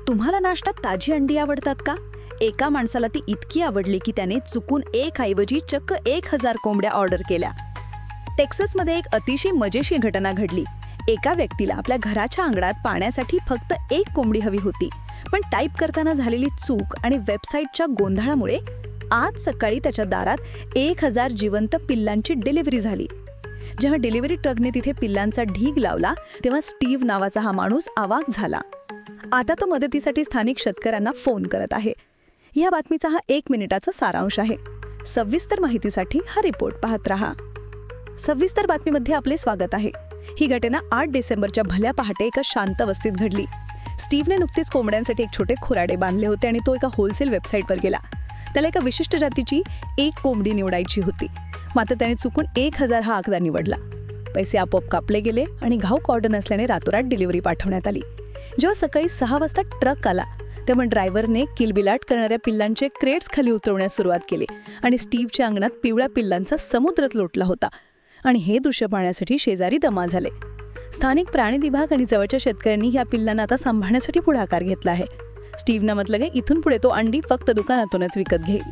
तुम्हाला नाश्त्यात ताजी अंडी आवडतात का? एका माणसाला ती इतकी आवडली की त्याने चुकून एक ऐवजी चक्क 1000 कोंबड्या ऑर्डर केल्या. टेक्सासमध्ये एक अतिशय मजेशीर घटना घडली. एका व्यक्तीला आपल्या घराच्या अंगणात पाण्यासाठी फक्त 1 कोंबडी हवी होती, पण टाईप करताना झालेली चूक आणि वेबसाईटच्या गोंधळामुळे आज सकाळी त्याच्या दारात 1000 जिवंत पिल्लांची डिलिव्हरी झाली. जेव्हा डिलिव्हरी ट्रकने तिथे पिल्लांचा ढीग लावला तेव्हा स्टीव्ह नावाचा हा माणूस अवाक झाला. आता तो मदतीसाठी स्थानिक शेतकऱ्यांना फोन करत आहे. या बातमीचा हा 1 मिनिटाचा सारांश आहे. सविस्तर माहितीसाठी हा रिपोर्ट पाहत रहा. सविस्तर बातमीमध्ये आपले स्वागत आहे. ही घटना 8 डिसेंबरच्या भल्या पहाटे एका शांत वस्तीत घडली. स्टीव्हने नुकतीच कोंबड्यांसाठी एक छोटे खुराडे बांधले होते आणि तो एका होलसेल वेबसाईटवर गेला. त्याला एका विशिष्ट जातीची 1 कोंबडी निवडायची होती, मात्र त्याने चुकून 1000 हा आकडा निवडला. पैसे आपोआप कापले गेले आणि घाऊक ऑर्डर नसल्याने रातोरात डिलिव्हरी पाठवण्यात आली. जेव्हा सकाळी 6 वाजता ट्रक आला तेव्हा ड्रायव्हरने किलबिलाट करणाऱ्या पिल्लांचे क्रेट्स खाली उतरवण्यास सुरुवात केली आणि स्टीव्हच्या अंगणात पिवळ्या पिल्लांचा समुद्रच लोटला होता. आणि हे दृश्य पाहण्यासाठी शेजारी जमा झाले. स्थानिक प्राणी विभाग आणि जवळच्या शेतकऱ्यांनी या पिल्लांना आता सांभाळण्यासाठी पुढाकार घेतला आहे. स्टीव्हनं म्हटलं की इथून पुढे तो अंडी फक्त दुकानातूनच विकत घेईल.